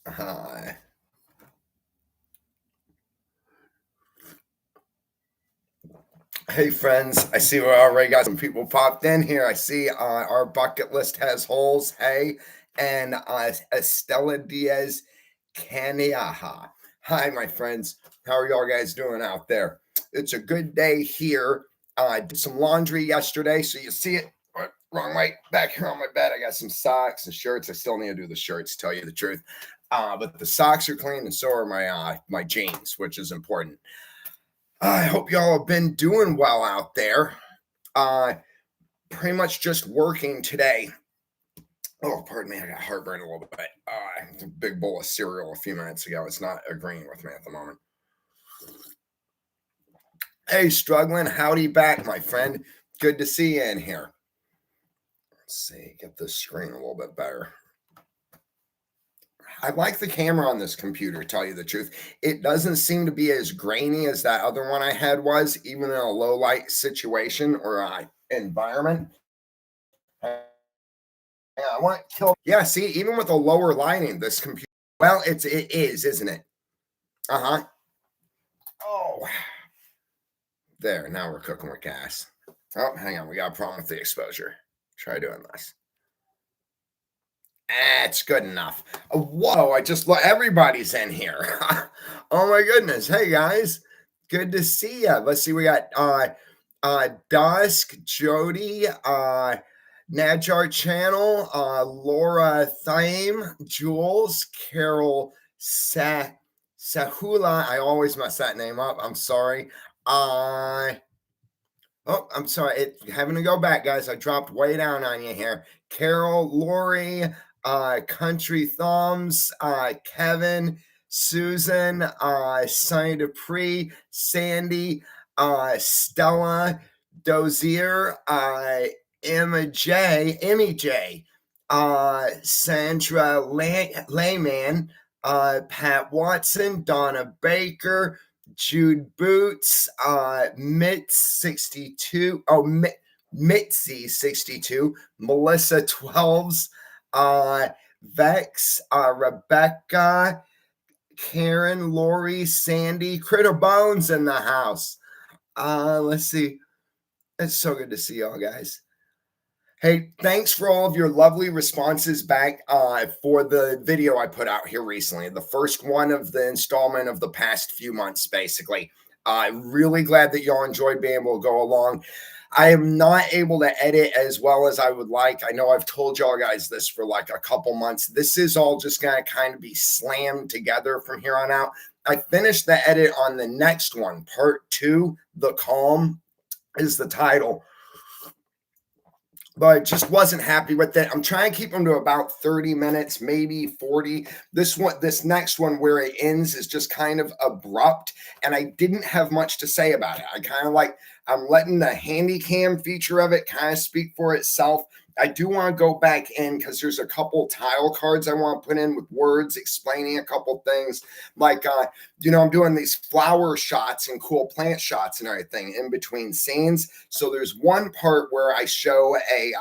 Hi. Hey, friends. I see we already got some people popped in here. I see our bucket list has holes. Hey, and Estella Diaz Caniaja. Hi, my friends. How are y'all guys doing out there? It's a good day here. I did some laundry yesterday, so you see it. Wrong way. Back here on my bed, I got some socks and shirts. I still need to do the shirts, tell you the truth. But the socks are clean, and so are my jeans, which is important. I hope y'all have been doing well out there. Uh, Pretty much just working today. Oh, pardon me, I got heartburn a little bit. A big bowl of cereal a few minutes ago. It's not agreeing with me at the moment. Hey, struggling. Howdy back, my friend. Good to see you in here. Let's see, get this screen a little bit better. I like the camera on this computer, to tell you the truth. It doesn't seem to be as grainy as that other one I had was, even in a low light situation or environment. I want to kill. Yeah, see, even with a lower lighting, this computer. Well, it is, isn't it? Uh huh. Oh, there. Now we're cooking with gas. Oh, hang on. We got a problem with the exposure. Try doing this. It's good enough. Whoa! I just look. Everybody's in here. Oh my goodness! Hey guys, good to see ya. Let's see. We got Dusk, Jody, Nadjar Channel, Laura Thaim, Jules, Carol Sahula. I always mess that name up. I'm sorry. Oh, I'm sorry. Having to go back, guys. I dropped way down on you here. Carol, Lori, Country Thumbs, Kevin, Susan, Sonny Dupree, Sandy, Stella, Dozier, Emmy J, Sandra Layman, Pat Watson, Donna Baker, Jude Boots, Mitzi 62, Mitzi 62, Melissa 12s, Vex, Rebecca, Karen, Lori, Sandy, Critter Bones in the house. Let's see. It's so good to see y'all guys. Hey, thanks for all of your lovely responses back for the video I put out here recently. The first one of the installment of the past few months, basically. I'm really glad that y'all enjoyed being able to go along. I am not able to edit as well as I would like. I know I've told y'all guys this for like a couple months. This is all just going to kind of be slammed together from here on out. I finished the edit on the next one, part 2, The Calm is the title. But I just wasn't happy with it. I'm trying to keep them to about 30 minutes, maybe 40. This next one where it ends is just kind of abrupt, and I didn't have much to say about it. I'm letting the handy cam feature of it kind of speak for itself. I do want to go back in because there's a couple tile cards I want to put in with words explaining a couple things. Like, I'm doing these flower shots and cool plant shots and everything in between scenes. So there's one part where I show a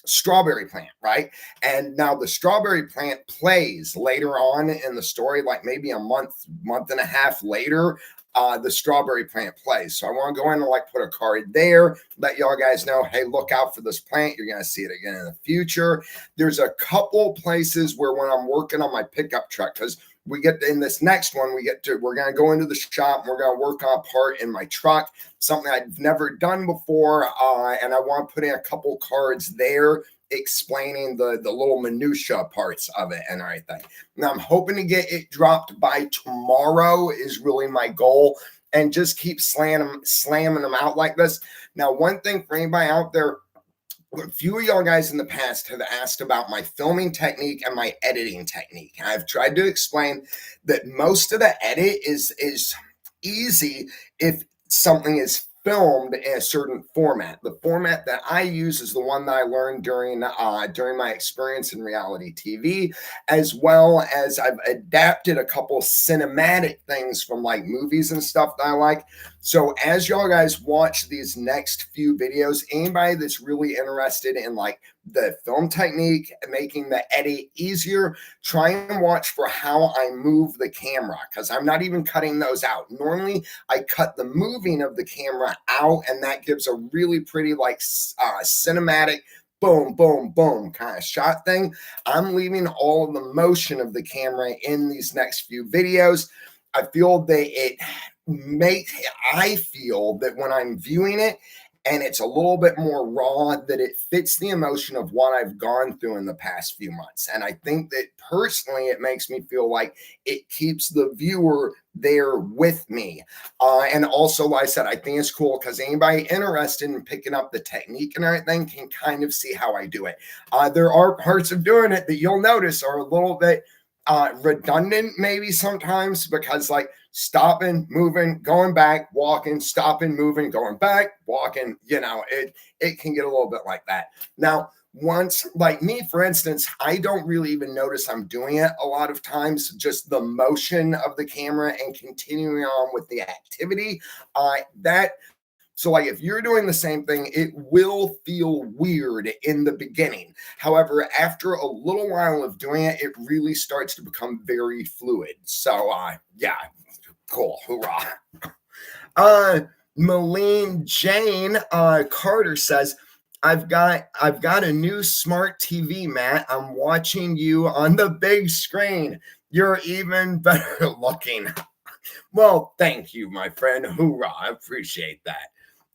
strawberry plant, right? And now the strawberry plant plays later on in the story, like maybe a month and a half later. The strawberry plant plays. So I want to go in and put a card there, let y'all guys know, hey, look out for this plant. You're going to see it again in the future. There's a couple places where when I'm working on my pickup truck, because we get in this next one, we're going to go into the shop and we're going to work on a part in my truck, something I've never done before. And I want to put in a couple cards there explaining the little minutia parts of it and everything. Now I'm hoping to get it dropped by tomorrow is really my goal, and just keep slamming them out like this. Now, one thing for anybody out there, a few of y'all guys in the past have asked about my filming technique and my editing technique. I've tried to explain that most of the edit is easy if something is filmed in a certain format. The format that I use is the one that I learned during my experience in reality TV, as well as I've adapted a couple cinematic things from like movies and stuff that I like. So as y'all guys watch these next few videos, anybody that's really interested in like the film technique, making the edit easier. Try and watch for how I move the camera, because I'm not even cutting those out. Normally, I cut the moving of the camera out, and that gives a really pretty, like, cinematic boom, boom, boom kind of shot thing. I'm leaving all of the motion of the camera in these next few videos. I feel that I feel that when I'm viewing it and it's a little bit more raw, that it fits the emotion of what I've gone through in the past few months. And I think that personally, it makes me feel like it keeps the viewer there with me. And also, like I said, I think it's cool because anybody interested in picking up the technique and everything can kind of see how I do it. There are parts of doing it that you'll notice are a little bit redundant maybe sometimes, because like stopping, moving, going back, walking, stopping, moving, going back, walking, it can get a little bit like that. Now, once, like me, for instance, I don't really even notice I'm doing it a lot of times, just the motion of the camera and continuing on with the activity. So, like, if you're doing the same thing, it will feel weird in the beginning. However, after a little while of doing it, it really starts to become very fluid. So, yeah, cool. Hoorah. Malene Jane Carter says, I've got a new smart TV, Matt. I'm watching you on the big screen. You're even better looking. Well, thank you, my friend. Hoorah. I appreciate that.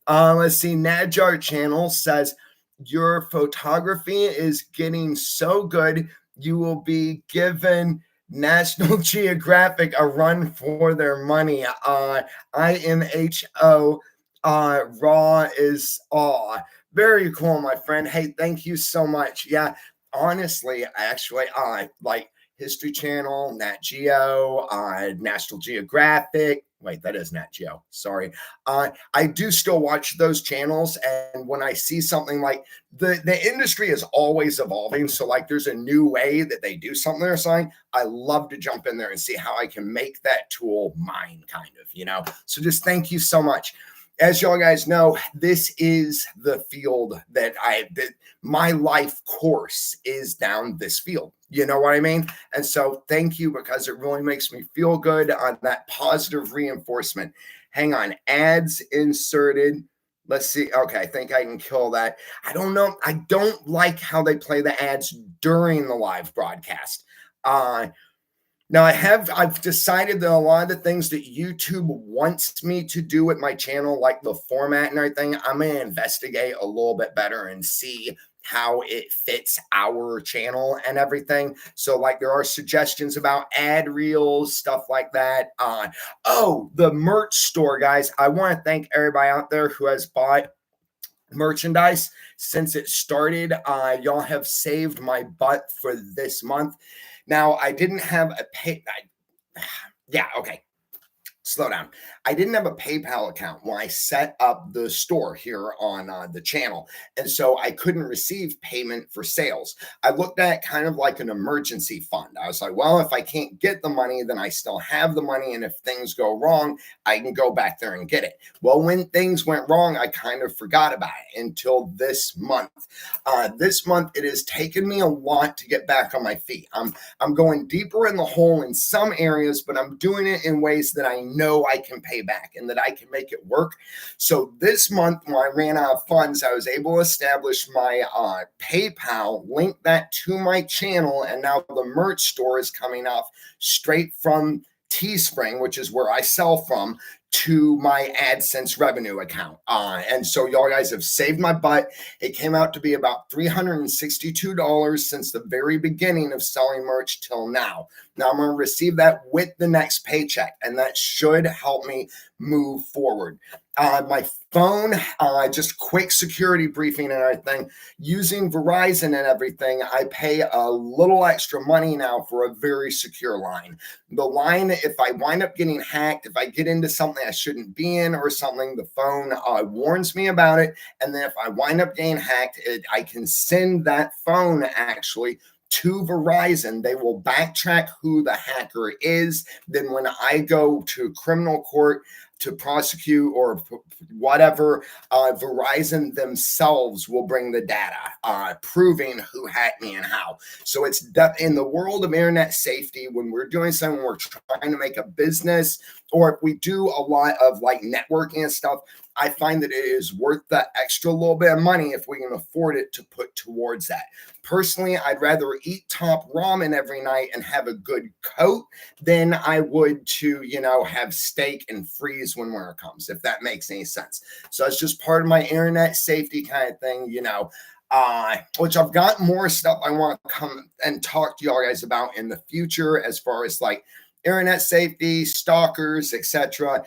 Let's see. Nadjar Channel says, your photography is getting so good, you will be given National Geographic a run for their money. IMHO raw is awe. Very cool, my friend. Hey, thank you so much. Yeah, honestly, actually, like History Channel, Nat Geo, National Geographic. Wait, that is Nat Geo. Sorry. I do still watch those channels, and when I see something like the industry is always evolving, so like there's a new way that they do something or something, I love to jump in there and see how I can make that tool mine, kind of. So just thank you so much. As y'all guys know, this is the field that my life course is down this field. You know what I mean? And so thank you, because it really makes me feel good on that positive reinforcement. Hang on, ads inserted. Let's see. Okay, I think I can kill that. I don't know. I don't like how they play the ads during the live broadcast. Now I've decided that a lot of the things that YouTube wants me to do with my channel, like the format and everything, I'm going to investigate a little bit better and see how it fits our channel and everything. So like there are suggestions about ad reels, stuff like that. The merch store, guys. I want to thank everybody out there who has bought merchandise since it started. Y'all have saved my butt for this month. Now, I didn't have a okay. Slow down. I didn't have a PayPal account when I set up the store here on the channel. And so I couldn't receive payment for sales. I looked at it kind of like an emergency fund. I was like, well, if I can't get the money, then I still have the money. And if things go wrong, I can go back there and get it. Well, when things went wrong, I kind of forgot about it until this month. This month, it has taken me a lot to get back on my feet. I'm going deeper in the hole in some areas, but I'm doing it in ways that I know I can pay back and that I can make it work. So this month, when I ran out of funds, I was able to establish my PayPal, link that to my channel, and now the merch store is coming off straight from Teespring, which is where I sell from, to my AdSense revenue account. And so y'all guys have saved my butt. It came out to be about $362 since the very beginning of selling merch till now. Now I'm going to receive that with the next paycheck, and that should help me move forward. My phone, just quick security briefing and everything. Using Verizon and everything, I pay a little extra money now for a very secure line. The line, if I wind up getting hacked, if I get into something I shouldn't be in or something, the phone warns me about it. And then if I wind up getting hacked, I can send that phone actually to Verizon. They will backtrack who the hacker is. Then when I go to criminal court to prosecute or whatever. Verizon themselves will bring the data proving who hacked me and how. So it's in the world of internet safety, when we're doing something, we're trying to make a business, or if we do a lot of like networking and stuff, I find that it is worth the extra little bit of money if we can afford it to put towards that. Personally, I'd rather eat top ramen every night and have a good coat than I would to, have steak and freeze when winter comes, if that makes any sense. So it's just part of my internet safety kind of thing, which I've got more stuff I want to come and talk to y'all guys about in the future, as far as like internet safety, stalkers, etc.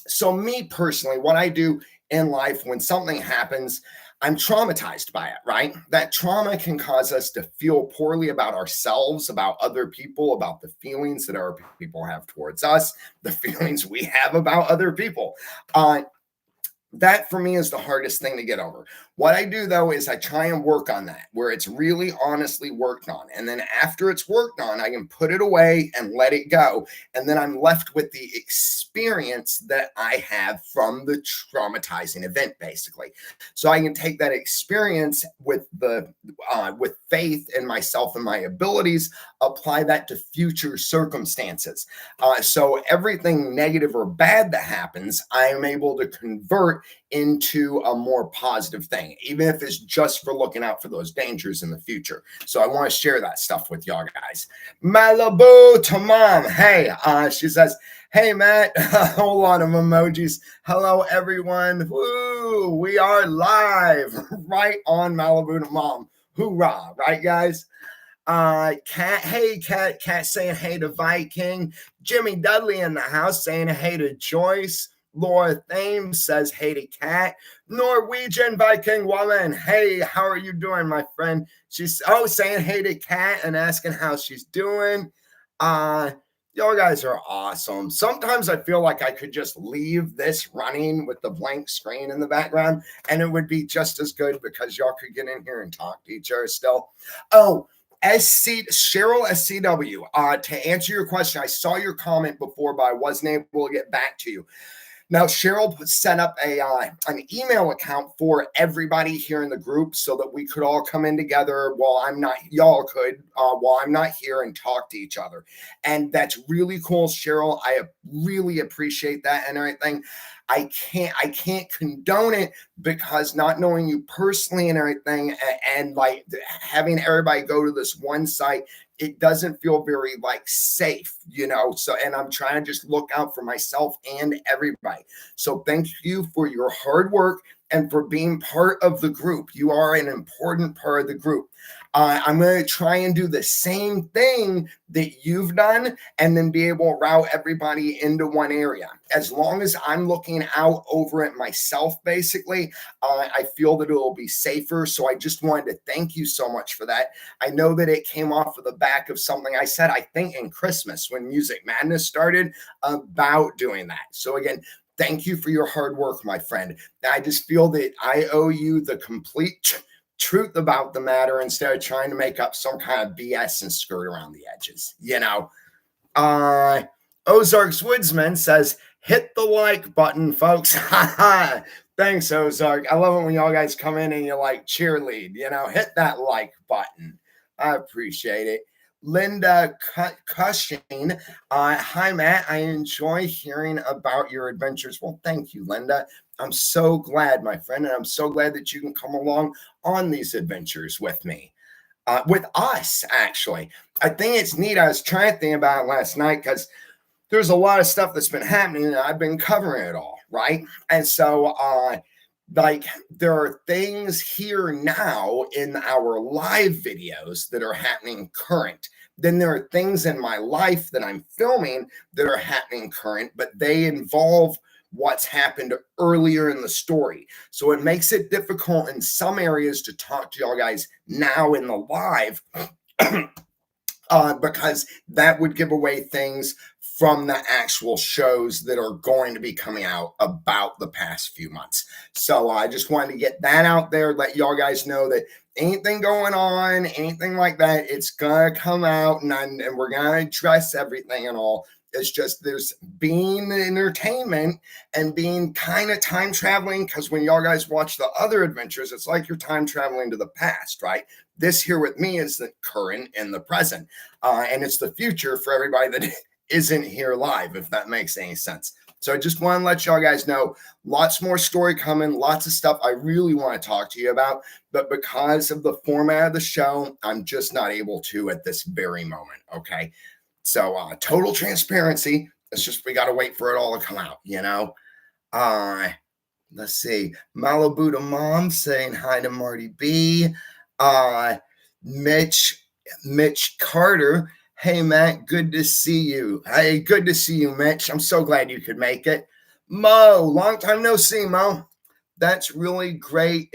So me personally, what I do in life when something happens, I'm traumatized by it, right? That trauma can cause us to feel poorly about ourselves, about other people, about the feelings that our people have towards us, the feelings we have about other people. That for me is the hardest thing to get over. What I do though is I try and work on that, where it's really honestly worked on. And then after it's worked on, I can put it away and let it go. And then I'm left with the experience that I have from the traumatizing event, basically. So I can take that experience with with faith in myself and my abilities, apply that to future circumstances. So everything negative or bad that happens, I am able to convert into a more positive thing, even if it's just for looking out for those dangers in the future. So I want to share that stuff with y'all guys. Malibu to mom. Hey, she says, hey, Matt, a whole lot of emojis. Hello, everyone. Woo, we are live right on Malibu to mom. Hoorah, right, guys? Cat, hey, Cat saying hey to Viking. Jimmy Dudley in the house saying hey to Joyce. Laura Thames says hey to Cat. Norwegian Viking woman, hey, how are you doing, my friend? She's saying hey to Cat and asking how she's doing. Y'all guys are awesome. Sometimes I feel like I could just leave this running with the blank screen in the background, and it would be just as good, because y'all could get in here and talk to each other still. Cheryl SCW, to answer your question, I saw your comment before, but I wasn't able to get back to you. Now, Cheryl set up an email account for everybody here in the group so that we could all come in together while I'm not, y'all could, while I'm not here, and talk to each other. And that's really cool, Cheryl. I really appreciate that and everything. I can't condone it, because not knowing you personally and everything, and like having everybody go to this one site, it doesn't feel very like safe, so, and I'm trying to just look out for myself and everybody. So thank you for your hard work and for being part of the group. You are an important part of the group. I'm going to try and do the same thing that you've done, and then be able to route everybody into one area. As long as I'm looking out over it myself, basically, I feel that it will be safer. So I just wanted to thank you so much for that. I know that it came off of the back of something I said, I think in Christmas, when Music Madness started, about doing that. So again, thank you for your hard work, my friend. I just feel that I owe you the complete truth about the matter, instead of trying to make up some kind of BS and skirt around the edges, Ozark's Woodsman says, hit the like button, folks. Thanks, Ozark. I love it when y'all guys come in and you like cheerlead, hit that like button. I appreciate it. Linda Cushing, hi, Matt. I enjoy hearing about your adventures. Well, thank you, Linda. I'm so glad, my friend, and I'm so glad that you can come along on these adventures with me, with us, actually. I think it's neat. I was trying to think about it last night, because there's a lot of stuff that's been happening, and I've been covering it all, right? And so, there are things here now in our live videos that are happening current. Then there are things in my life that I'm filming that are happening current, but they involve what's happened earlier in the story. So it makes it difficult in some areas to talk to y'all guys now in the live, because that would give away things from the actual shows that are going to be coming out about the past few months. So I just wanted to get that out there, let y'all guys know that anything going on, anything like that, it's gonna come out, and we're gonna address everything and all It's just there's being entertainment and being kind of time traveling, because when y'all guys watch the other adventures, it's like you're time traveling to the past, right? This here with me is the current and the present, and it's the future for everybody that isn't here live, if that makes any sense. So I just want to let y'all guys know lots more story coming, lots of stuff I really want to talk to you about. But because of the format of the show, I'm just not able to at this very moment. Okay. So total transparency. It's just we got to wait for it all to come out, you know? Uh, let's see. Malibu to Mom saying hi to Marty B. Uh, Mitch, Mitch Carter. Hey, Matt, good to see you. Hey, good to see you, Mitch. I'm so glad you could make it. Mo, long time no see, Mo. That's really great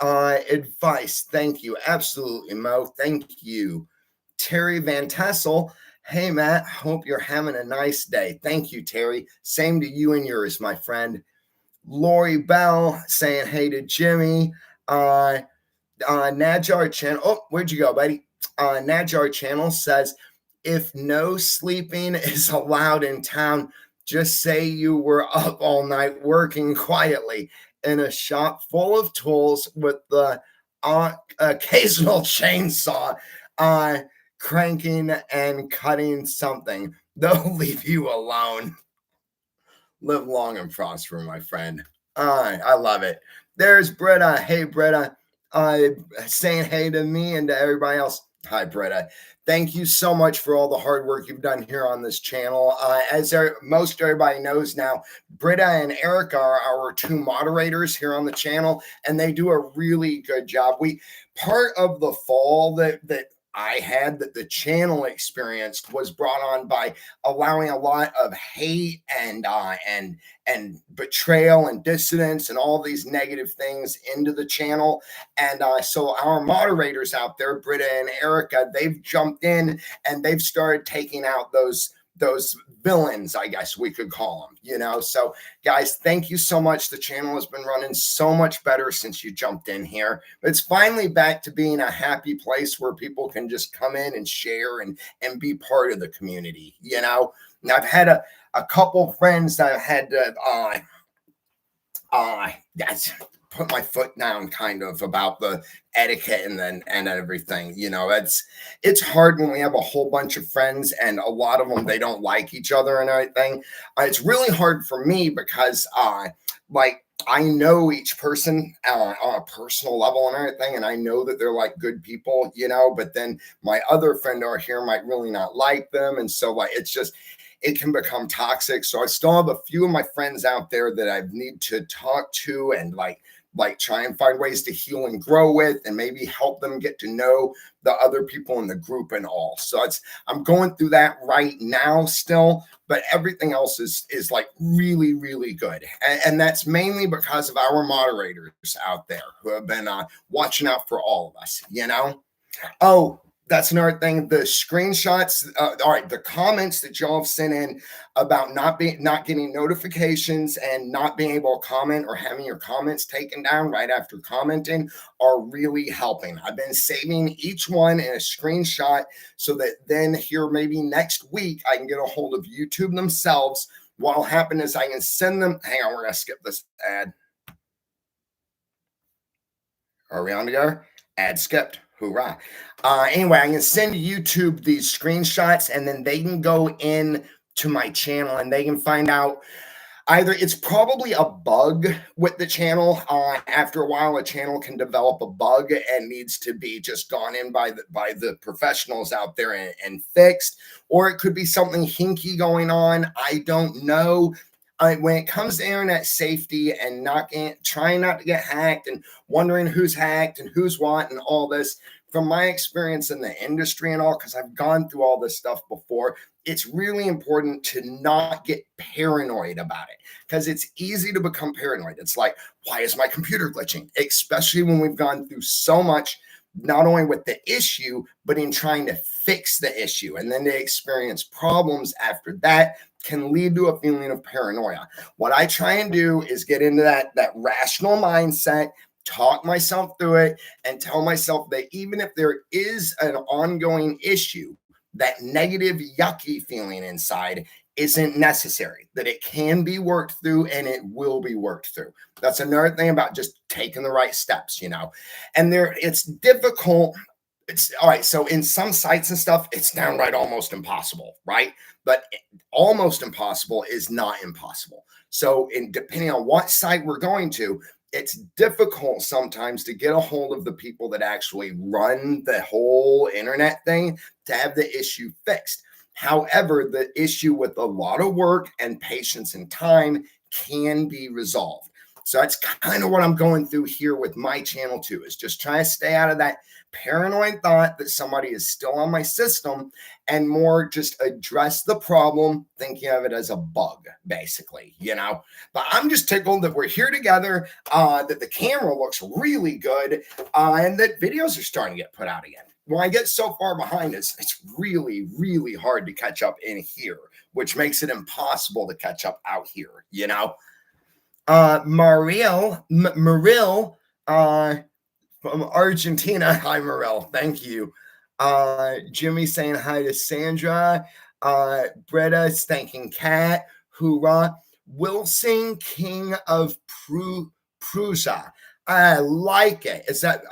advice. Thank you. Absolutely, Mo. Thank you. Terry Van Tassel. Hey, Matt. Hope you're having a nice day. Thank you, Terry. Same to you and yours, my friend. Lori Bell saying hey to Jimmy. Najar Channel. Oh, where'd you go, buddy? Najar Channel says if no sleeping is allowed in town, just say you were up all night working quietly in a shop full of tools with the occasional chainsaw, cranking and cutting something. They'll leave you alone. Live long and prosper, my friend. I love it. There's Britta. Hey, Britta. Saying hey to me and to everybody else. Hi, Britta. Thank you so much for all the hard work you've done here on this channel. Most everybody knows now, Britta and Erica are our two moderators here on the channel, and they do a really good job. Part of the fall that I had that the channel experienced was brought on by allowing a lot of hate and betrayal and dissidence and all these negative things into the channel. And so our moderators out there, Britta and Erica, they've jumped in and they've started taking out those villains, I guess we could call them, you know. So guys, thank you so much. The channel has been running so much better since you jumped in here. It's finally back to being a happy place where people can just come in and share and be part of the community, you know. And I've had a couple friends that I've had to that's put my foot down kind of about the etiquette and everything, you know. It's hard when we have a whole bunch of friends and a lot of them they don't like each other and everything. It's really hard for me because like I know each person on a personal level and everything, and I know that they're like good people, you know, but then my other friend over here might really not like them, and so like it's just it can become toxic. So I still have a few of my friends out there that I need to talk to and like try and find ways to heal and grow with and maybe help them get to know the other people in the group and all. So I'm going through that right now still, but everything else is like really, really good. And that's mainly because of our moderators out there who have been watching out for all of us, you know? Oh, that's another thing. The screenshots, all right, the comments that y'all have sent in about not getting notifications and not being able to comment or having your comments taken down right after commenting are really helping. I've been saving each one in a screenshot so that then here maybe next week I can get a hold of YouTube themselves. What'll happen is I can send them. Hang on, we're gonna skip this ad. Are we on together? Ad skipped. Hoorah. Anyway, I can send YouTube these screenshots and then they can go in to my channel and they can find out either it's probably a bug with the channel. After a while, a channel can develop a bug and needs to be just gone in by the professionals out there and fixed, or it could be something hinky going on. I don't know. When it comes to internet safety and trying not to get hacked and wondering who's hacked and who's what and all this, from my experience in the industry and all, because I've gone through all this stuff before, it's really important to not get paranoid about it because it's easy to become paranoid. It's like, why is my computer glitching? Especially when we've gone through so much, not only with the issue, but in trying to fix the issue. And then they experience problems after that can lead to a feeling of paranoia. What I try and do is get into that rational mindset, talk myself through it, and tell myself that even if there is an ongoing issue, that negative, yucky feeling inside isn't necessary, that it can be worked through and it will be worked through. That's another thing about just taking the right steps, you know. And there, it's difficult. It's all right. So in some sites and stuff, it's downright almost impossible, right? But almost impossible is not impossible. So in depending on what site we're going to, it's difficult sometimes to get a hold of the people that actually run the whole internet thing to have the issue fixed. However, the issue with a lot of work and patience and time can be resolved. So that's kind of what I'm going through here with my channel too, is just trying to stay out of that paranoid thought that somebody is still on my system and more just address the problem, thinking of it as a bug, basically, you know. But I'm just tickled that we're here together, that the camera looks really good, and that videos are starting to get put out again. When I get so far behind, it's really, really hard to catch up in here, which makes it impossible to catch up out here, you know. Maril, from Argentina. Hi, Morel. Thank you. Jimmy saying hi to Sandra. Bretta's thanking Kat. Hoorah. Wilson, King of Prussia. I like it. Is that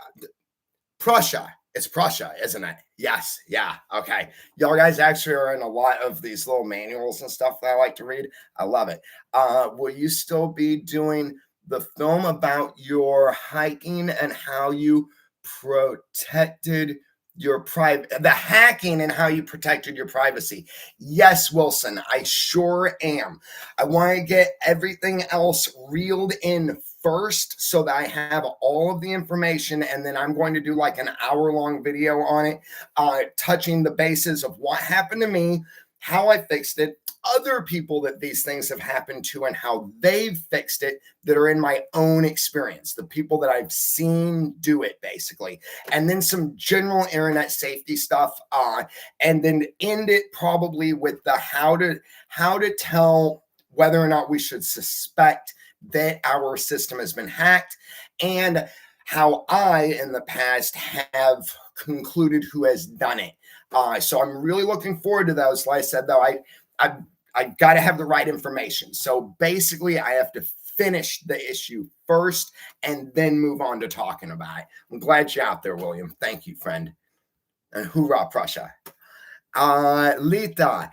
Prussia? It's Prussia, isn't it? Yes. Yeah. Okay. Y'all guys actually are in a lot of these little manuals and stuff that I like to read. I love it. Will you still be doing the film about your hiking and how you protected your the hacking and how you protected your privacy? Yes, Wilson, I sure am. I want to get everything else reeled in first so that I have all of the information, and then I'm going to do like an hour-long video on it, touching the bases of what happened to me, how I fixed it, other people that these things have happened to and how they've fixed it that are in my own experience, the people that I've seen do it, basically. And then some general internet safety stuff, and then end it probably with the how to tell whether or not we should suspect that our system has been hacked, and how I in the past have concluded who has done it. So I'm really looking forward to those. Like I said, though, I got to have the right information. So basically, I have to finish the issue first and then move on to talking about it. I'm glad you're out there, William. Thank you, friend. And hoorah, Prussia. Lita,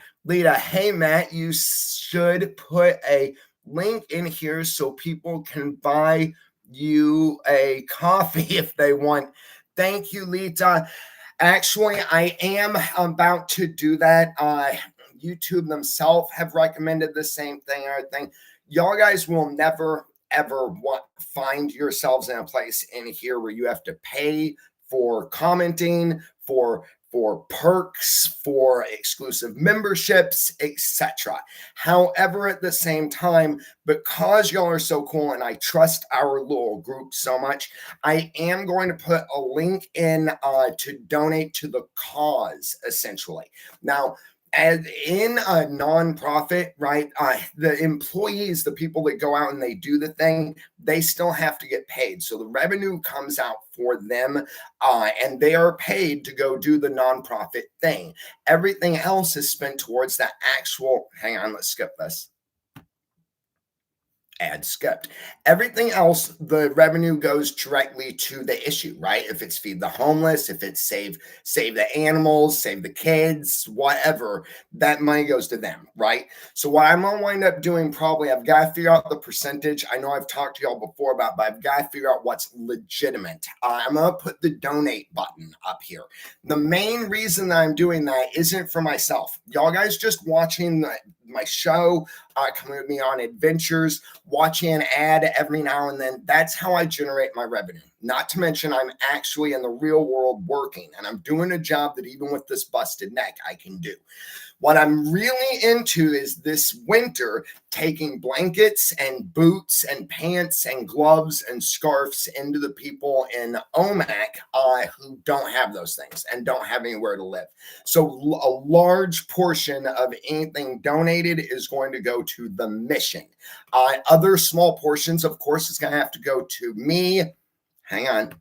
hey, Matt, you should put a link in here so people can buy you a coffee if they want. Thank you, Lita. Actually, I am about to do that. YouTube themselves have recommended the same thing. Everything. Y'all guys will never, ever find yourselves in a place in here where you have to pay for commenting, for perks, for exclusive memberships, etc. However, at the same time, because y'all are so cool and I trust our little group so much, I am going to put a link in to donate to the cause, essentially. Now, as in a nonprofit, right? The employees, the people that go out and they do the thing, they still have to get paid. So the revenue comes out for them, and they are paid to go do the nonprofit thing. Everything else is spent towards that actual. Hang on, let's skip this. Ad skipped. Everything else, the revenue goes directly to the issue, right? If it's feed the homeless, if it's save the animals, save the kids, whatever, that money goes to them, right? So what I'm gonna wind up doing, probably, I've got to figure out the percentage. I know I've talked to y'all before about, but I've got to figure out what's legitimate. I'm gonna put the donate button up here. The main reason that I'm doing that isn't for myself. Y'all guys just watching my show, coming with me on adventures, watching an ad every now and then. That's how I generate my revenue. Not to mention, I'm actually in the real world working, and I'm doing a job that even with this busted neck, I can do. What I'm really into is this winter taking blankets and boots and pants and gloves and scarves into the people in OMAC who don't have those things and don't have anywhere to live. So a large portion of anything donated is going to go to the mission. Other small portions, of course, is going to have to go to me. Hang on.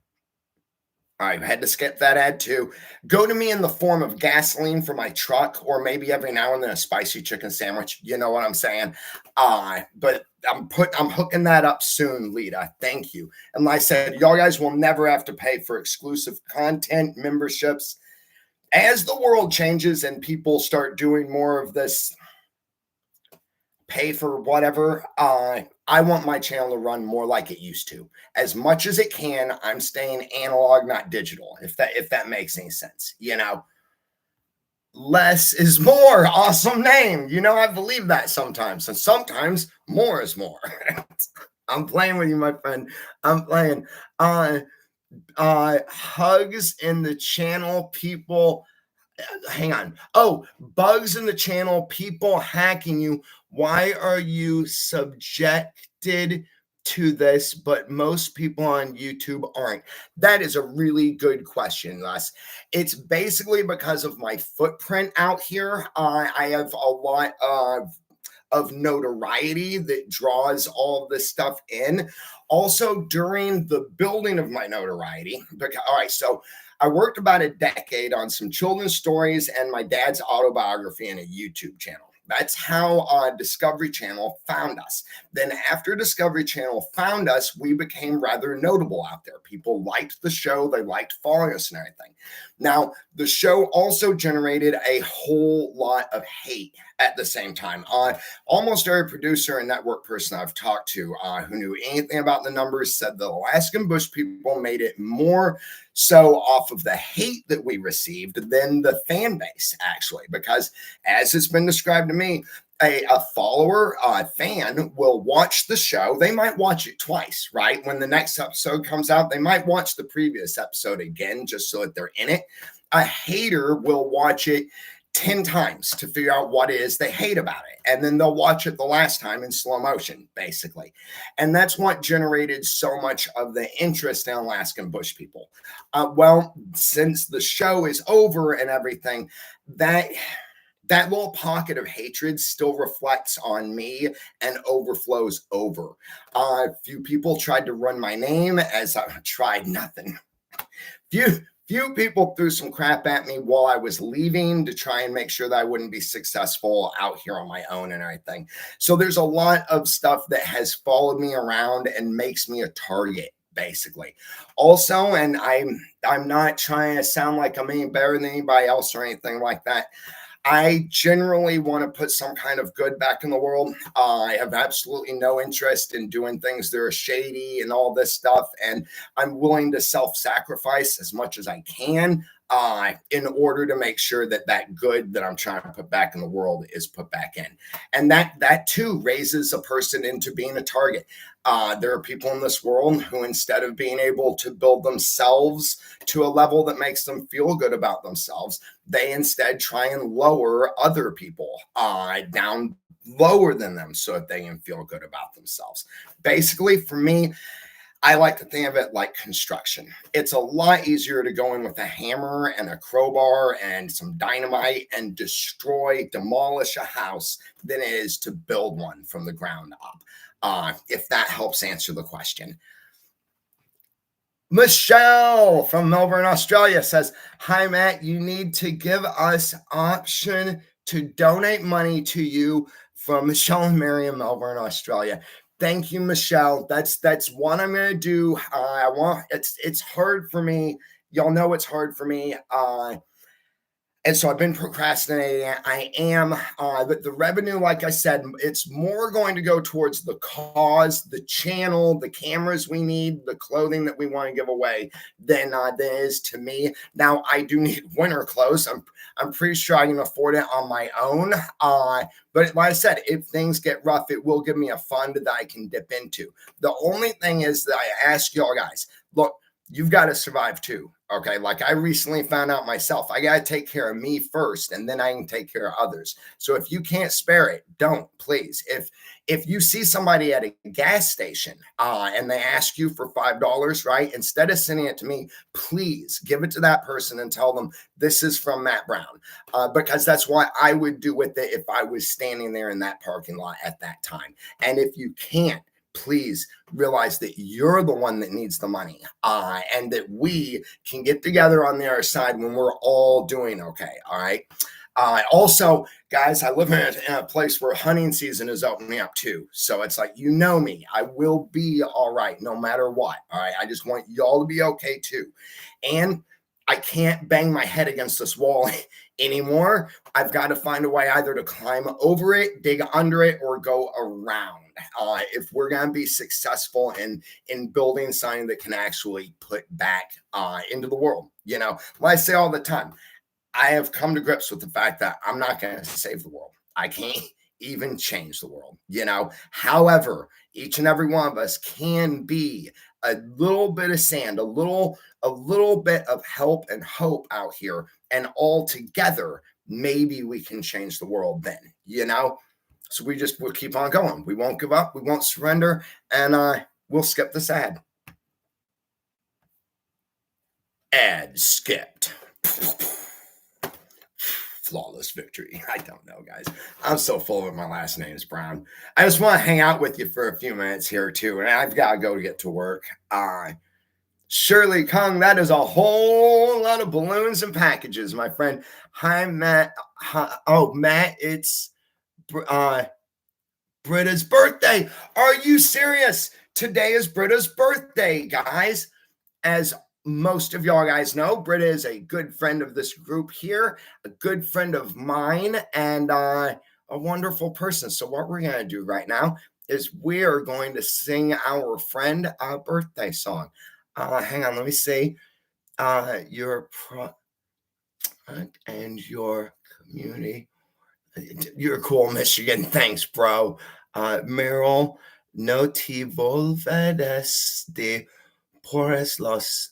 I had to skip that ad too. Go to me in the form of gasoline for my truck, or maybe every now and then a spicy chicken sandwich. You know what I'm saying? But I'm hooking that up soon, Lita. Thank you. And like I said, y'all guys will never have to pay for exclusive content memberships. As the world changes and people start doing more of this pay for whatever, I want my channel to run more like it used to. As much as it can, I'm staying analog, not digital, if that makes any sense. Less is more. Awesome name. I believe that sometimes, and sometimes more is more. I'm playing with you, my friend. I'm playing. Hugs in the channel, people. Hang on. Oh, bugs in the channel, people hacking you. Why are you subjected to this, but most people on YouTube aren't? That is a really good question, Les. It's basically because of my footprint out here. I have a lot of notoriety that draws all of this stuff in. Also, during the building of my notoriety, because, all right, so I worked about a decade on some children's stories and my dad's autobiography and a YouTube channel. That's how Discovery Channel found us. Then after Discovery Channel found us, we became rather notable out there. People liked the show. They liked following us and everything. Now, the show also generated a whole lot of hate at the same time. Almost every producer and network person I've talked to who knew anything about the numbers said the Alaskan Bush people made it more so off of the hate that we received than the fan base, actually, because as it's been described to me, a follower, a fan will watch the show. They might watch it twice, right? When the next episode comes out, they might watch the previous episode again just so that they're in it. A hater will watch it 10 times to figure out what it is they hate about it. And then they'll watch it the last time in slow motion, basically. And that's what generated so much of the interest in Alaskan Bush people. Well, since the show is over and everything, that little pocket of hatred still reflects on me and overflows over. A few people tried to run my name as I tried nothing. Few people threw some crap at me while I was leaving to try and make sure that I wouldn't be successful out here on my own and everything. So there's a lot of stuff that has followed me around and makes me a target, basically. Also, and I'm not trying to sound like I'm any better than anybody else or anything like that, I generally want to put some kind of good back in the world. I have absolutely no interest in doing things that are shady and all this stuff. And I'm willing to self-sacrifice as much as I can in order to make sure that that good that I'm trying to put back in the world is put back in. And that too raises a person into being a target. There are people in this world who, instead of being able to build themselves to a level that makes them feel good about themselves, they instead try and lower other people down lower than them so that they can feel good about themselves. Basically, for me, I like to think of it like construction. It's a lot easier to go in with a hammer and a crowbar and some dynamite and demolish a house than it is to build one from the ground up. If that helps answer the question. Michelle from Melbourne, Australia says, "Hi, Matt, you need to give us option to donate money to you." From Michelle and Mary in Melbourne, Australia. Thank you, Michelle. That's what I'm gonna do. It's hard for me. Y'all know it's hard for me. And so I've been procrastinating. I am, but the revenue, like I said, it's more going to go towards the cause, the channel, the cameras we need, the clothing that we want to give away than it is to me. Now, I do need winter clothes. I'm pretty sure I can afford it on my own. But like I said, if things get rough, it will give me a fund that I can dip into. The only thing is that I ask y'all guys, look, you've got to survive too. Okay. Like I recently found out myself, I got to take care of me first and then I can take care of others. So if you can't spare it, don't, please. If you see somebody at a gas station and they ask you for $5, right? Instead of sending it to me, please give it to that person and tell them this is from Matt Brown, because that's what I would do with it if I was standing there in that parking lot at that time. And if you can't, please realize that you're the one that needs the money, and that we can get together on the other side when we're all doing okay. All right. Also, guys, I live in a place where hunting season is opening up too. So it's like, you know me, I will be all right no matter what. All right. I just want y'all to be okay too. And I can't bang my head against this wall anymore. I've got to find a way either to climb over it, dig under it, or go around. If we're going to be successful in building something that can actually put back into the world. You know, like I say all the time, I have come to grips with the fact that I'm not going to save the world. I can't even change the world, you know. However, each and every one of us can be a little bit of sand, a little bit of help and hope out here, and all together, maybe we can change the world then, you know. So we'll keep on going. We won't give up. We won't surrender, and we'll skip this ad. Ad skipped. Flawless victory. I don't know, guys. I'm so full of it. My last name is Brown. I just want to hang out with you for a few minutes here too, and I've got to go get to work. Shirley Kung, that is a whole lot of balloons and packages, my friend. Hi, Matt. Matt, it's Britta's birthday. Are you serious? Today is Britta's birthday, guys. As most of y'all guys know, Britta is a good friend of this group here, a good friend of mine, and a wonderful person. So what we're going to do right now is we are going to sing our friend a birthday song. Hang on, let me see. Your product and your community. You're cool, Michigan. Thanks, bro. Meryl, no te volverás de por los.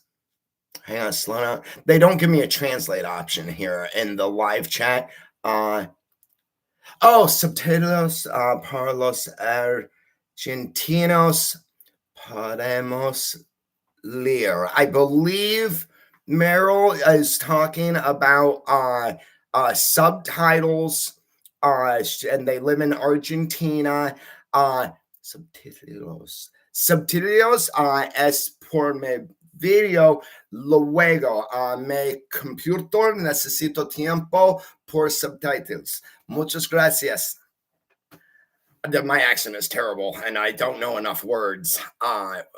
Hang on, slow down. They don't give me a translate option here in the live chat. Subtítulos para los argentinos podemos leer. I believe Meryl is talking about subtitles, and they live in Argentina. Subtítulos es por mi video luego. Mi computer necesito tiempo por subtitles. Muchas gracias. My accent is terrible and I don't know enough words.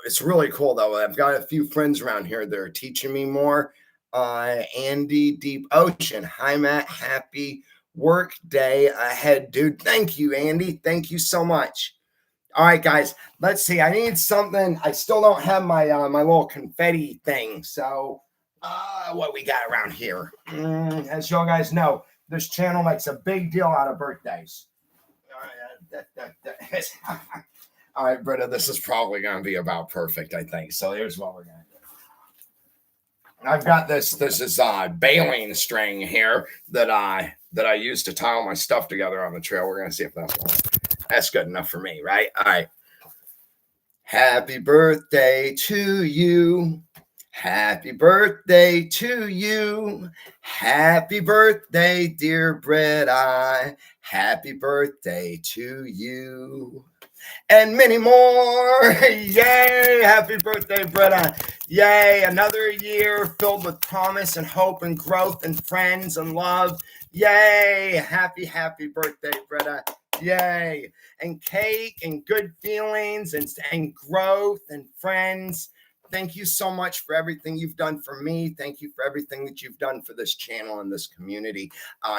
It's really cool though. I've got a few friends around here that are teaching me more. Andy Deep Ocean. Hi, Matt. Happy work day ahead, dude. Thank you, Andy. Thank you so much. All right, guys, let's see. I need something. I still don't have my my little confetti thing. So what we got around here? As y'all guys know, this channel makes a big deal out of birthdays. All right, Britta, this is probably going to be about perfect, I think. So here's what we're going to do. I've got this is baling string here that I use to tie all my stuff together on the trail. We're going to see if that's good enough for me, right? All right. Happy birthday to you. Happy birthday to you. Happy birthday, dear Britta. Happy birthday to you. And many more. Yay. Happy birthday, Britta. Yay. Another year filled with promise and hope and growth and friends and love. Yay. Happy birthday, Britta. Yay. And cake and good feelings and growth and friends. Thank you so much for everything you've done for me. Thank you for everything that you've done for this channel and this community.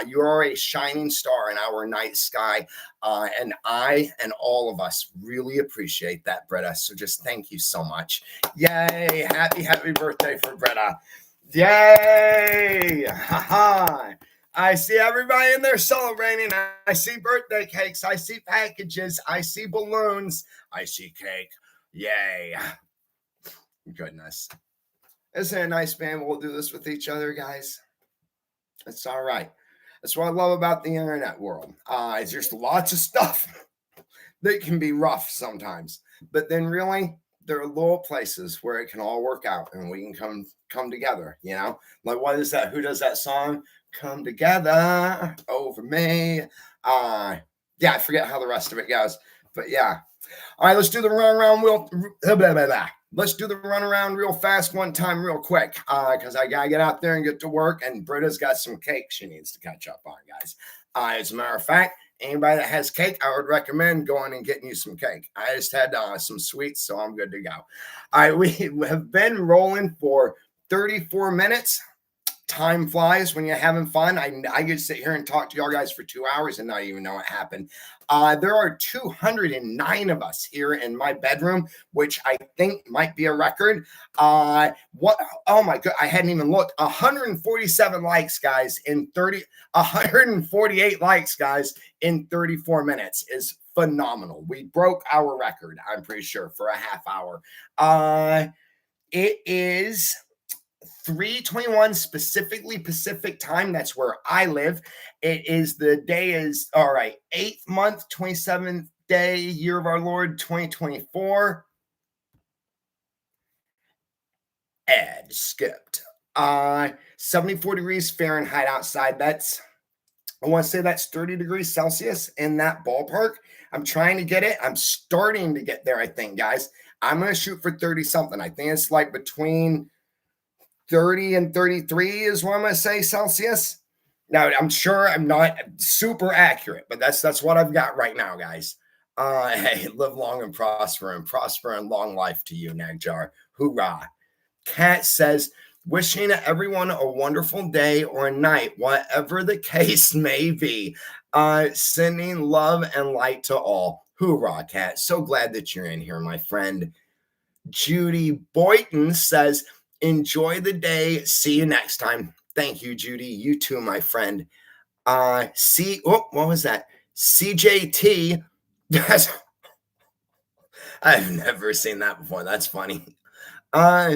You are a shining star in our night sky. And I and all of us really appreciate that, Britta. So just thank you so much. Yay. Happy birthday for Britta. Yay. Ha-ha. I see everybody in there celebrating. I see birthday cakes. I see packages. I see balloons. I see cake. Yay. Goodness. Isn't it nice, man? We'll do this with each other, guys. It's all right. That's what I love about the internet world. It's just lots of stuff that can be rough sometimes. But then really, there are little places where it can all work out and we can come together, you know? Like, what is that? Who does that song? Come together over me. Yeah, I forget how the rest of it goes. But yeah. All right, let's do the run around blah, blah, blah, blah. Let's do the run around real fast one time, real quick, because I gotta get out there and get to work. And Britta's got some cake she needs to catch up on, guys. As a matter of fact, anybody that has cake, I would recommend going and getting you some cake. I just had some sweets, so I'm good to go. All right, we have been rolling for 34 minutes. Time flies when you're having fun. I could sit here and talk to y'all guys for 2 hours and not even know what happened. There are 209 of us here in my bedroom, which I think might be a record. What? Oh my god, I hadn't even looked. 147 likes, guys, in 148 likes, guys, in 34 minutes is phenomenal. We broke our record, I'm pretty sure, for a half hour. It is 3:21 specifically Pacific time. That's where I live. It is the day is all right, 8th month, 27th day, year of our Lord 2024. Ed skipped. 74 degrees Fahrenheit outside. I want to say that's 30 degrees Celsius in that ballpark. I'm trying to get it. I'm starting to get there, I think, guys. I'm going to shoot for 30 something. I think it's like between 30 and 33 is what I'm going to say Celsius. Now, I'm sure I'm not super accurate, but that's what I've got right now, guys. Hey, live long and prosper and long life to you, Nagjar. Hoorah. Kat says, wishing everyone a wonderful day or night, whatever the case may be. Sending love and light to all. Hoorah, Kat. So glad that you're in here, my friend. Judy Boyton says, enjoy the day. See you next time. Thank you, Judy. You too, my friend. What was that? CJT. I've never seen that before. That's funny. Riding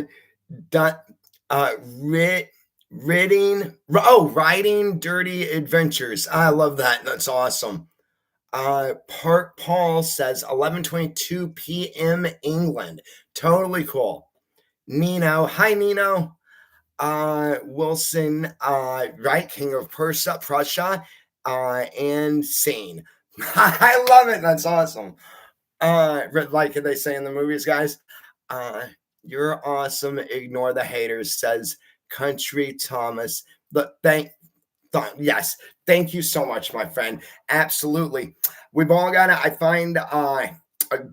Dirty Adventures. I love that. That's awesome. Park Paul says 11:22 p.m. England. Totally cool. Nino, hi Nino. Wilson, right, King of Prussia, and Scene. I love it. That's awesome. Like they say in the movies, guys. You're awesome. Ignore the haters, says Country Thomas. But yes, thank you so much, my friend. Absolutely. We've all got to, I find a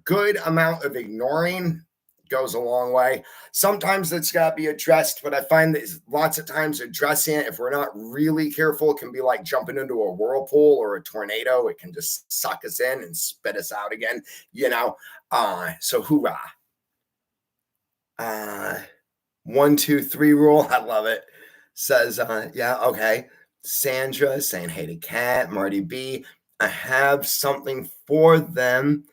good amount of ignoring goes a long way. Sometimes it's got to be addressed, but I find that lots of times addressing it, if we're not really careful, it can be like jumping into a whirlpool or a tornado. It can just suck us in and spit us out again, so hoorah. 1, 2, 3 rule. I love it. Says, yeah, okay. Sandra saying, hey to Kat, Marty B. I have something for them.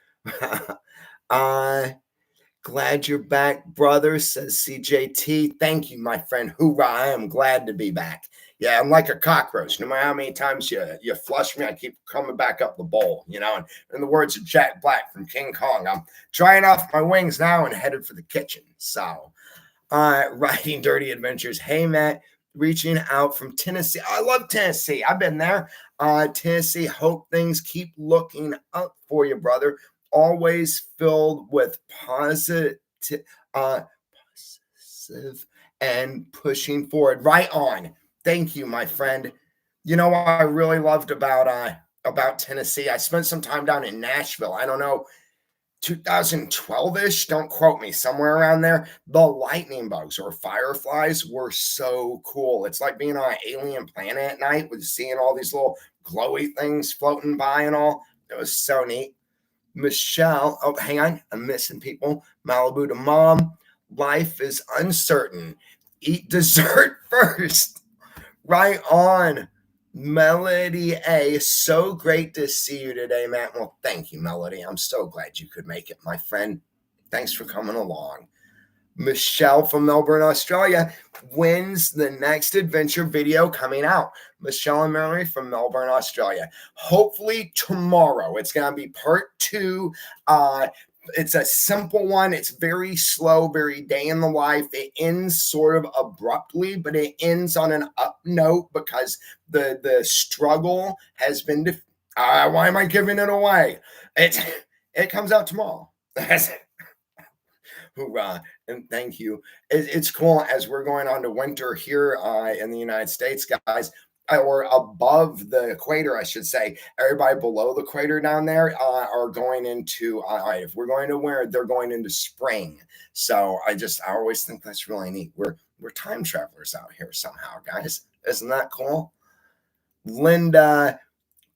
Glad you're back, brother, says CJT. Thank you, my friend. Hoorah, I am glad to be back. Yeah, I'm like a cockroach. No matter how many times you flush me, I keep coming back up the bowl, And in the words of Jack Black from King Kong, I'm drying off my wings now and headed for the kitchen. So, Riding Dirty Adventures. Hey, Matt, reaching out from Tennessee. I love Tennessee. I've been there. Tennessee, hope things keep looking up for you, brother. Always filled with positive and pushing forward. Right on. Thank you, my friend. What I really loved about Tennessee, I spent some time down in Nashville. I don't know, 2012-ish, don't quote me, somewhere around there. The lightning bugs or fireflies were so cool. It's like being on an alien planet at night with seeing all these little glowy things floating by and all. It was so neat. Michelle, oh, hang on, I'm missing people. Malibu to Mom, life is uncertain. Eat dessert first. Right on. Melody A, so great to see you today, Matt. Well, thank you, Melody. I'm so glad you could make it, my friend. Thanks for coming along. Michelle from Melbourne, Australia. When's the next adventure video coming out? Michelle and Mary from Melbourne, Australia. Hopefully tomorrow. It's going to be part 2. It's a simple one. It's very slow, very day in the life. It ends sort of abruptly, but it ends on an up note because the struggle has been. Why am I giving it away? It comes out tomorrow. Hoorah, and thank you. It's cool as we're going on to winter here in the United States, guys, or above the equator, I should say. Everybody below the equator down there are going into, if we're going to winter, they're going into spring. So I always think that's really neat. We're time travelers out here somehow, guys. Isn't that cool? Linda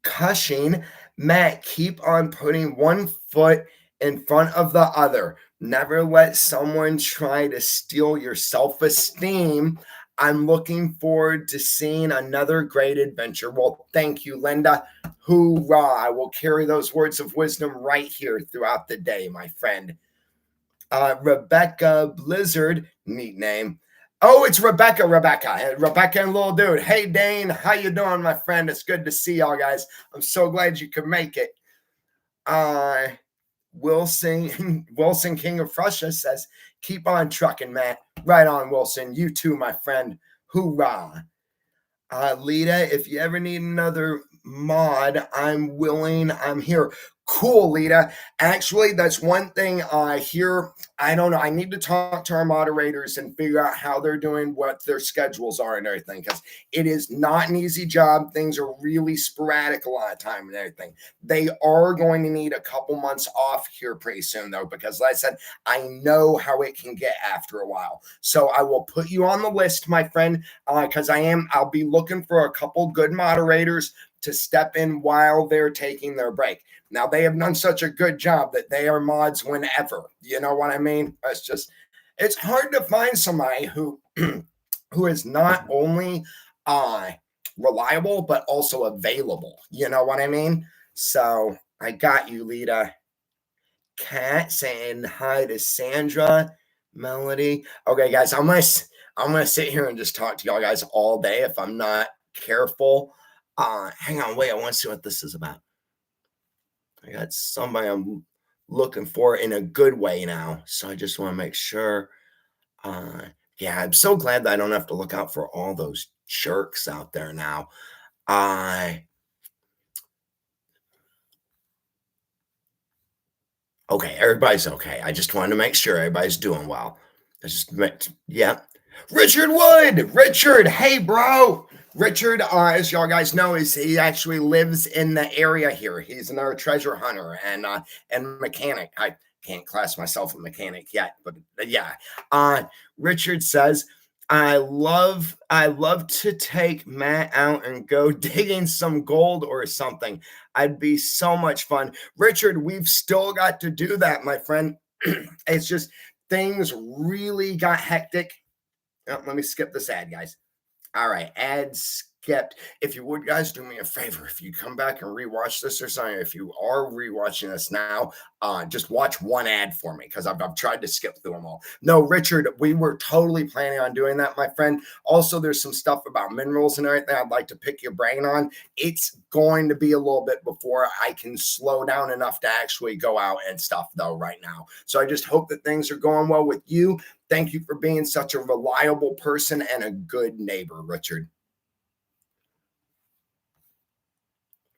Cushing, Matt, keep on putting one foot in front of the other. Never let someone try to steal your self esteem. I'm looking forward to seeing another great adventure. Well, thank you, Linda. Hoorah. I will carry those words of wisdom right here throughout the day, my friend. Rebecca Blizzard, neat name. Oh, it's Rebecca and little dude. Hey, Dane, how you doing, my friend? It's good to see y'all, guys. I'm so glad you could make it. Wilson King of Prussia says, keep on trucking, man. Right on, Wilson. You too, my friend. Hoorah. Lita, if you ever need another mod, I'm willing. I'm here. Cool, Lita. Actually, that's one thing here. I don't know. I need to talk to our moderators and figure out how they're doing, what their schedules are, and everything, because it is not an easy job. Things are really sporadic a lot of time and everything. They are going to need a couple months off here pretty soon, though, because like I said, I know how it can get after a while. So I will put you on the list, my friend, because I'll be looking for a couple good moderators to step in while they're taking their break. Now, they have done such a good job that they are mods whenever. You know what I mean? It's hard to find somebody who who is not only reliable, but also available. You know what I mean? So I got you, Lita. Kat saying hi to Sandra, Melody. Okay, guys, I'm gonna sit here and just talk to y'all guys all day if I'm not careful. Hang on, wait, I want to see what this is about. I got somebody I'm looking for in a good way now. So I just want to make sure. Yeah, I'm so glad that I don't have to look out for all those jerks out there now. Okay, everybody's okay. I just wanted to make sure everybody's doing well. Yeah. Richard Wood! Richard, hey, bro! Richard, as y'all guys know, he actually lives in the area here. He's another treasure hunter and mechanic. I can't class myself a mechanic yet, but yeah. Richard says, I love to take Matt out and go digging some gold or something. I'd be so much fun. Richard, we've still got to do that, my friend. It's just things really got hectic. Oh, let me skip this ad, guys. All right, ad skipped. If you would, guys, do me a favor. If you come back and rewatch this or something, if you are rewatching this now, just watch one ad for me because I've tried to skip through them all. No, Richard, we were totally planning on doing that, my friend. Also, there's some stuff about minerals and everything I'd like to pick your brain on. It's going to be a little bit before I can slow down enough to actually go out and stuff, though, right now. So I just hope that things are going well with you. Thank you for being such a reliable person and a good neighbor, Richard.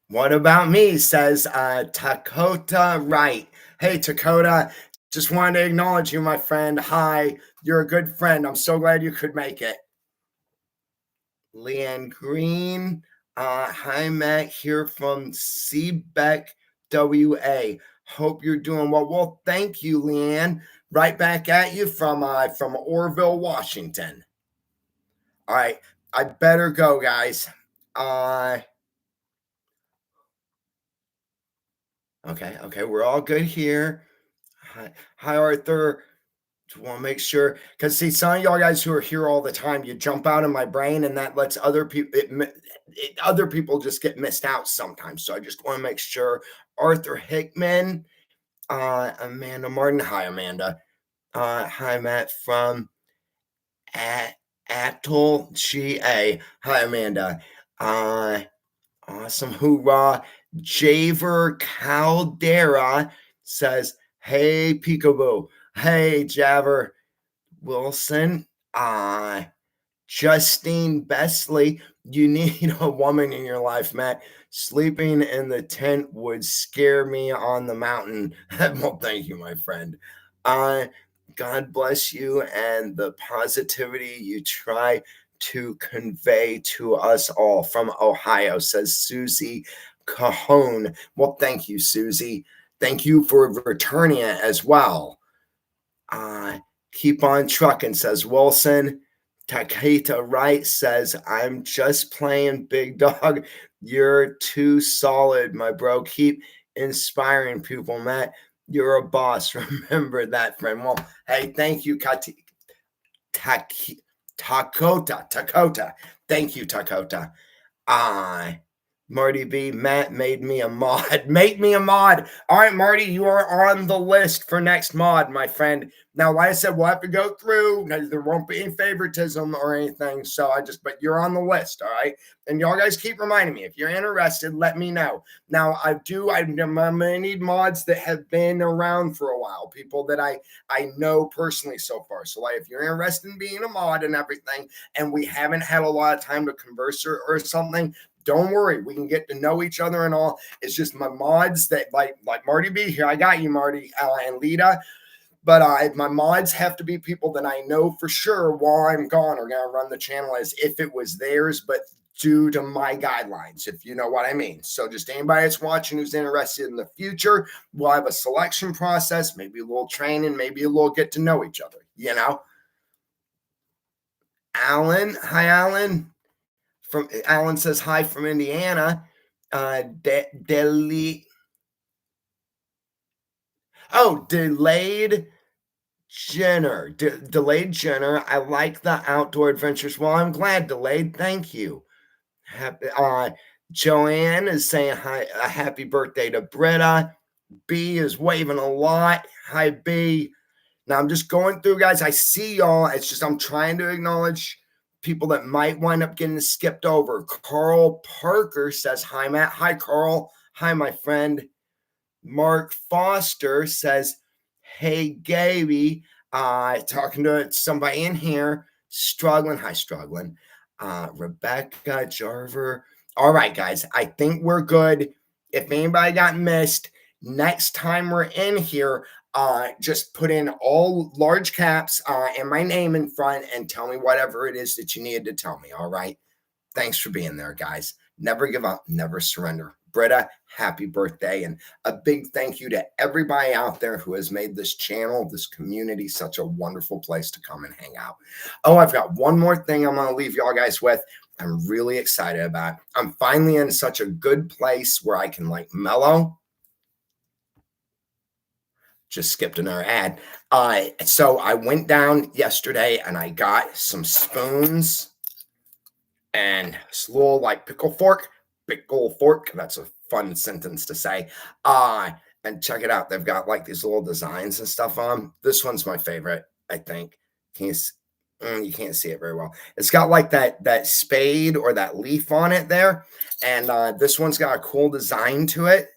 What about me? Says Takota Wright. Hey, Takota, just wanted to acknowledge you, my friend. Hi, you're a good friend. I'm so glad you could make it. Leanne Green. Hi, Matt, here from Seebeck, WA. Hope you're doing well. Well, thank you, Leanne. Right back at you from Orville, Washington. All right, I better go, guys. Okay, we're all good here. Hi, Arthur. Just want to make sure, because see, some of y'all guys who are here all the time, you jump out of my brain, and that lets other people, other people just get missed out sometimes. So I just want to make sure. Arthur Hickman, Amanda Martin. Hi, Amanda. Hi, Matt from Atoll GA. Hi, Amanda. Awesome. Hoorah. Javer Caldera says, hey, Peekaboo. Hey, Javer Wilson. Justine Besley. You need a woman in your life, Matt. Sleeping in the tent would scare me on the mountain. Well, thank you, my friend. Uh, God bless you and the positivity you try to convey to us all from Ohio, says Susie Cajon. Well, thank you, Susie. Thank you for returning it as well. Uh, Keep on trucking, says Wilson. Takita Wright says, I'm just playing big dog. You're too solid, my bro. Keep inspiring people, Matt. You're a boss. Remember that, friend. Well, hey, thank you, Takota. Thank you, Takota. I, Marty B, Matt made me a mod. Make me a mod. All right, Marty, you are on the list for next mod, my friend. Now, like I said, we'll have to go through. There won't be any favoritism or anything. So but you're on the list, all right? And y'all guys keep reminding me. If you're interested, let me know. Now, I'm going to need mods that have been around for a while, people that I know personally so far. So, like, if you're interested in being a mod and everything, and we haven't had a lot of time to converse or something, don't worry, we can get to know each other and all. It's just my mods that like Marty B here. I got you, Marty, and Lita. But my mods have to be people that I know for sure while I'm gone are going to run the channel as if it was theirs, but due to my guidelines, if you know what I mean. So just anybody that's watching who's interested in the future, we'll have a selection process, maybe a little training, maybe a little get to know each other, you know? Alan, hi, Alan. From Alan says hi from Indiana. Delete. Oh, delayed Jenner. Delayed Jenner. I like the outdoor adventures. Well, I'm glad, delayed. Thank you. Happy, Joanne is saying hi. A happy birthday to Britta. B is waving a lot. Hi, B. Now I'm just going through, guys. I see y'all. It's just I'm trying to acknowledge people that might wind up getting skipped over. Carl Parker says, hi, Matt. Hi, Carl. Hi, my friend. Mark Foster says, hey, Gaby. Talking to somebody in here, struggling. Hi, struggling. Rebecca Jarver. All right, guys. I think we're good. If anybody got missed, next time we're in here, just put in all large caps and my name in front and tell me whatever it is that you needed to tell me. All right. Thanks for being there, guys. Never give up, never surrender. Britta, happy birthday. And a big thank you to everybody out there who has made this channel, this community, such a wonderful place to come and hang out. Oh, I've got one more thing I'm going to leave y'all guys with. I'm really excited about. I'm finally in such a good place where I can like mellow. Just skipped another ad. So I went down yesterday and I got some spoons and a little like pickle fork. That's a fun sentence to say. And check it out. They've got like these little designs and stuff on. This one's my favorite, I think. You can't see it very well. It's got like that spade or that leaf on it there. And this one's got a cool design to it.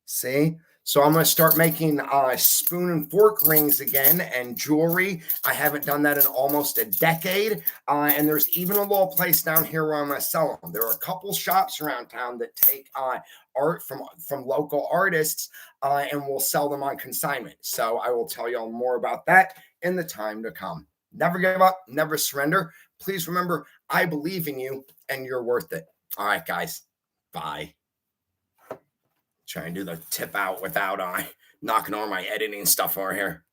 See? So I'm going to start making spoon and fork rings again and jewelry. I haven't done that in almost a decade. And there's even a little place down here where I'm going to sell them. There are a couple shops around town that take art from local artists and will sell them on consignment. So I will tell y'all more about that in the time to come. Never give up, never surrender. Please remember, I believe in you and you're worth it. All right, guys. Bye. Try and do the tip out without knocking all my editing stuff over here.